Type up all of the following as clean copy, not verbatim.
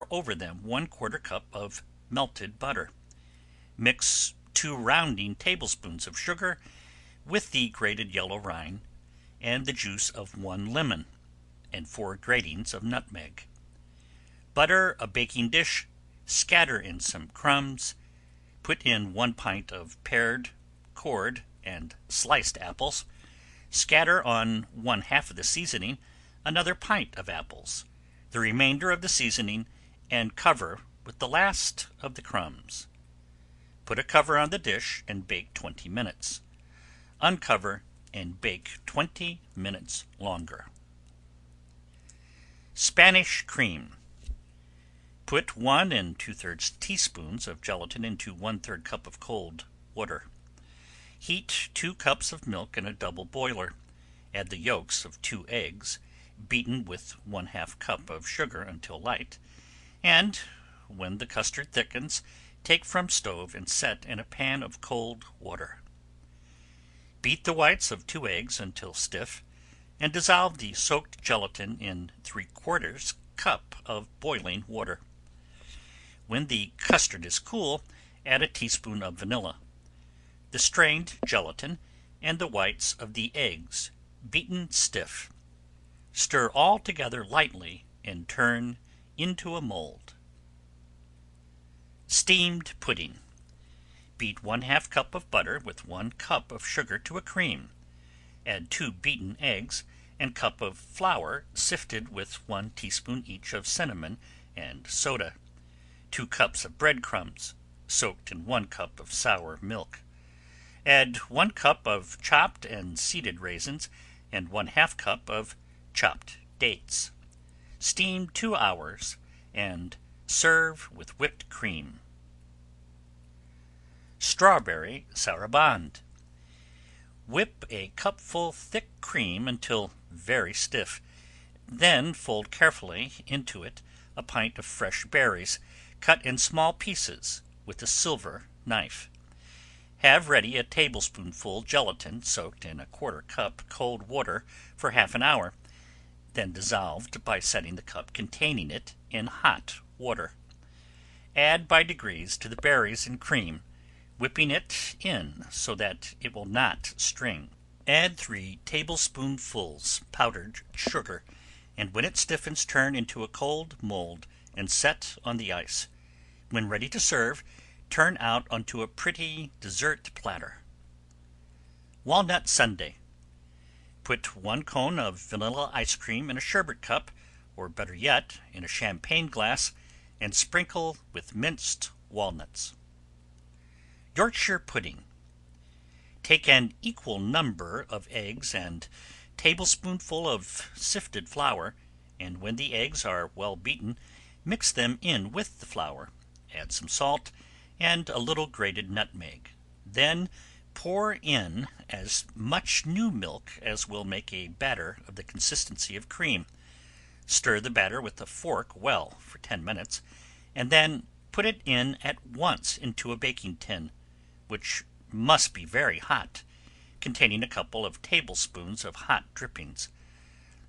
over them 1/4 cup of melted butter. Mix 2 rounding tablespoons of sugar with the grated yellow rind and the juice of 1 lemon, and 4 gratings of nutmeg. Butter a baking dish, scatter in some crumbs, put in 1 pint of pared, cored, and sliced apples, scatter on 1/2 of the seasoning, another pint of apples, the remainder of the seasoning, and cover with the last of the crumbs. Put a cover on the dish and bake 20 minutes. Uncover and bake 20 minutes longer. Spanish cream. Put 1 2/3 teaspoons of gelatin into 1/3 cup of cold water. Heat 2 cups of milk in a double boiler. Add the yolks of 2 eggs, beaten with 1/2 cup of sugar until light, and when the custard thickens, take from stove and set in a pan of cold water. Beat the whites of 2 eggs until stiff, and dissolve the soaked gelatin in 3/4 cup of boiling water. When the custard is cool, add a teaspoon of vanilla, the strained gelatin, and the whites of the eggs, beaten stiff. Stir all together lightly and turn into a mold. Steamed pudding. Beat 1/2 cup of butter with 1 cup of sugar to a cream. Add 2 beaten eggs and cup of flour sifted with 1 teaspoon each of cinnamon and soda, 2 cups of breadcrumbs soaked in 1 cup of sour milk. Add 1 cup of chopped and seeded raisins and 1/2 cup of chopped dates. Steam 2 hours and serve with whipped cream. Strawberry saraband. Whip a cupful thick cream until very stiff, then fold carefully into it a pint of fresh berries cut in small pieces with a silver knife. Have ready a tablespoonful gelatin soaked in a 1/4 cup cold water for half an hour, then dissolved by setting the cup containing it in hot water. Add by degrees to the berries and cream, whipping it in so that it will not string. Add 3 tablespoonfuls powdered sugar, and when it stiffens turn into a cold mold and set on the ice. When ready to serve, turn out onto a pretty dessert platter. Walnut sundae. Put 1 cone of vanilla ice cream in a sherbet cup, or better yet, in a champagne glass, and sprinkle with minced walnuts. Yorkshire pudding. Take an equal number of eggs and tablespoonful of sifted flour, and when the eggs are well beaten, mix them in with the flour, add some salt and a little grated nutmeg. Then pour in as much new milk as will make a batter of the consistency of cream. Stir the batter with a fork well for 10 minutes, and then put it in at once into a baking tin, which must be very hot, containing a couple of tablespoons of hot drippings.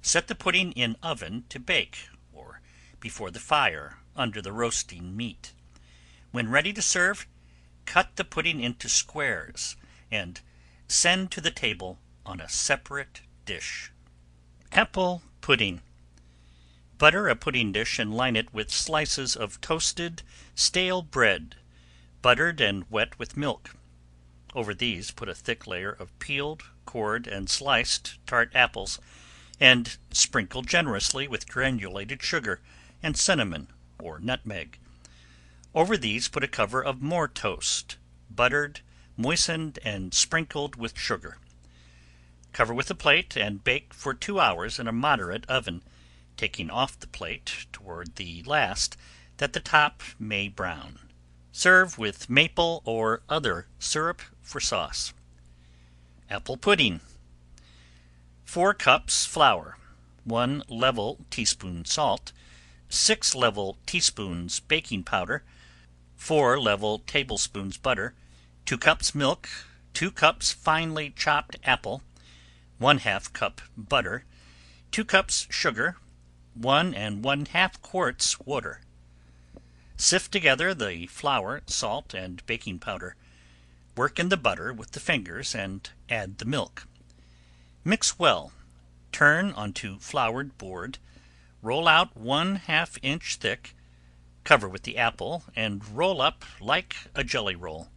Set the pudding in oven to bake, or before the fire under the roasting meat. When ready to serve, cut the pudding into squares and send to the table on a separate dish. Apple pudding. Butter a pudding dish and line it with slices of toasted stale bread, buttered and wet with milk. Over these put a thick layer of peeled, cored, and sliced tart apples, and sprinkle generously with granulated sugar and cinnamon or nutmeg. Over these put a cover of more toast, buttered, moistened, and sprinkled with sugar. Cover with a plate and bake for 2 hours in a moderate oven, taking off the plate toward the last that the top may brown. Serve with maple or other syrup for sauce. Apple pudding. 4 cups flour, 1 level teaspoon salt, 6 level teaspoons baking powder, 4 level tablespoons butter, 2 cups milk, 2 cups finely chopped apple, 1/2 cup butter, 2 cups sugar, 1 1/2 quarts water. Sift together the flour, salt, and baking powder. Work in the butter with the fingers and add the milk. Mix well, turn onto floured board, roll out 1/2 inch thick, cover with the apple, and roll up like a jelly roll.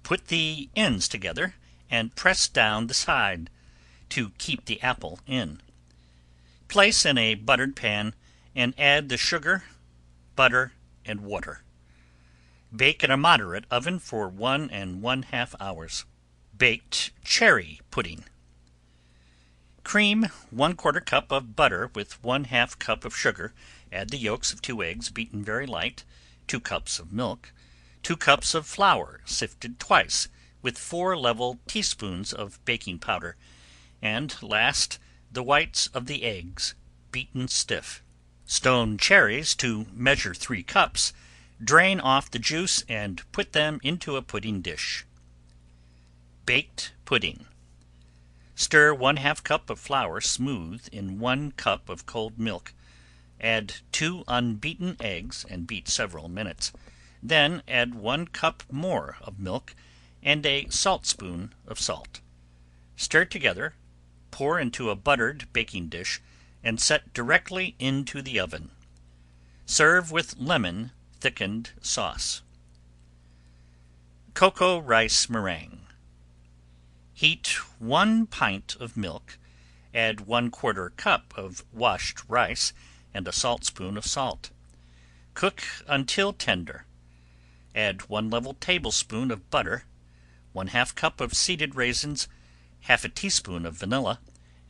Put the ends together and press down the side to keep the apple in. Place in a buttered pan and add the sugar, butter, and water. Bake in a moderate oven for 1 1/2 hours. Baked cherry pudding. Cream 1/4 cup of butter with 1/2 cup of sugar. Add the yolks of 2 eggs beaten very light, 2 cups of milk, 2 cups of flour sifted twice with 4 level teaspoons of baking powder, and last the whites of the eggs beaten stiff. Stone cherries to measure 3 cups. Drain off the juice and put them into a pudding dish. Baked pudding. Stir 1/2 cup of flour smooth in 1 cup of cold milk. Add 2 unbeaten eggs and beat several minutes. Then add 1 cup more of milk and a saltspoon of salt. Stir together, pour into a buttered baking dish, and set directly into the oven. Serve with lemon thickened sauce. Cocoa rice meringue. Heat 1 pint of milk, add 1/4 cup of washed rice and a saltspoon of salt. Cook until tender. Add 1 level tablespoon of butter, 1/2 cup of seeded raisins, 1/2 teaspoon of vanilla,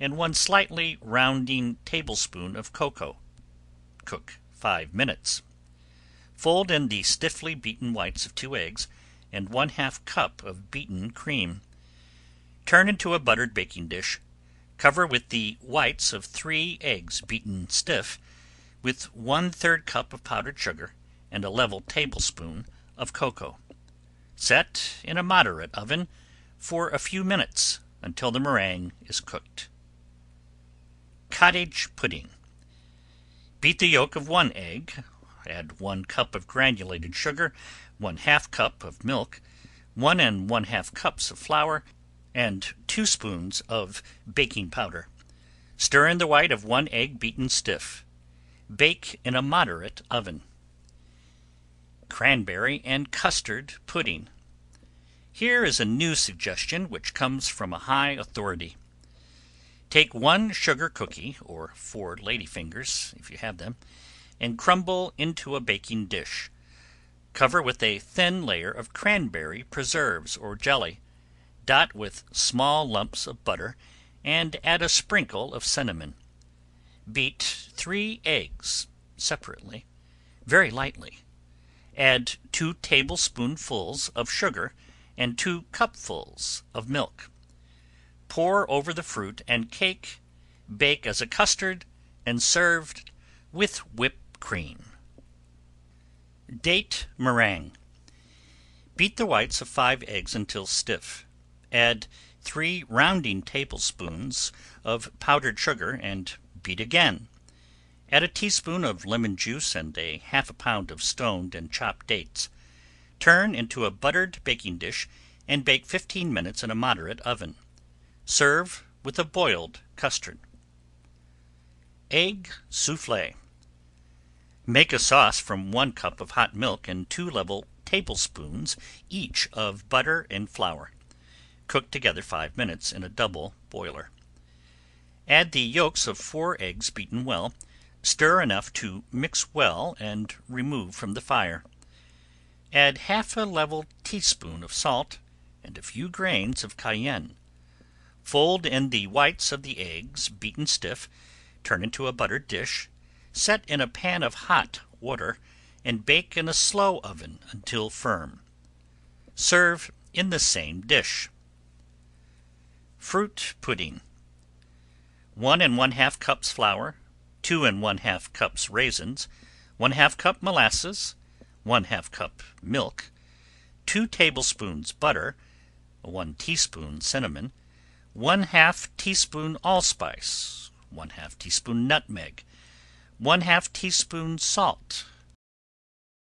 and 1 slightly rounding tablespoon of cocoa. Cook 5 minutes. Fold in the stiffly beaten whites of 2 eggs and 1/2 cup of beaten cream. Turn into a buttered baking dish. Cover with the whites of 3 eggs beaten stiff, with 1/3 cup of powdered sugar and a level tablespoon of cocoa. Set in a moderate oven for a few minutes until the meringue is cooked. Cottage pudding. Beat the yolk of 1 egg, add 1 cup of granulated sugar, 1/2 cup of milk, 1 1/2 cups of flour, and 2 spoons of baking powder. Stir in the white of 1 egg beaten stiff. Bake in a moderate oven. Cranberry and custard pudding. Here is a new suggestion which comes from a high authority. Take 1 sugar cookie, or 4 ladyfingers if you have them, and crumble into a baking dish. Cover with a thin layer of cranberry preserves or jelly, dot with small lumps of butter, and add a sprinkle of cinnamon. Beat 3 eggs separately, very lightly. Add 2 tablespoonfuls of sugar and 2 cupfuls of milk. Pour over the fruit and cake, bake as a custard, and served with whipped cream. Date meringue. Beat the whites of 5 eggs until stiff. Add 3 rounding tablespoons of powdered sugar and beat again. Add a teaspoon of lemon juice and a 1/2 pound of stoned and chopped dates. Turn into a buttered baking dish and bake 15 minutes in a moderate oven. Serve with a boiled custard. Egg soufflé. Make a sauce from 1 cup of hot milk and 2 level tablespoons each of butter and flour. Cook together 5 minutes in a double boiler. Add the yolks of 4 eggs beaten well. Stir enough to mix well and remove from the fire. Add 1/2 level teaspoon of salt and a few grains of cayenne. Fold in the whites of the eggs beaten stiff, turn into a buttered dish, set in a pan of hot water, and bake in a slow oven until firm. Serve in the same dish. Fruit pudding. 1 1/2 cups flour, 2 1/2 cups raisins, 1/2 cup molasses, 1/2 cup milk, 2 tablespoons butter, 1 teaspoon cinnamon, 1/2 teaspoon allspice, 1/2 teaspoon nutmeg, 1/2 teaspoon salt,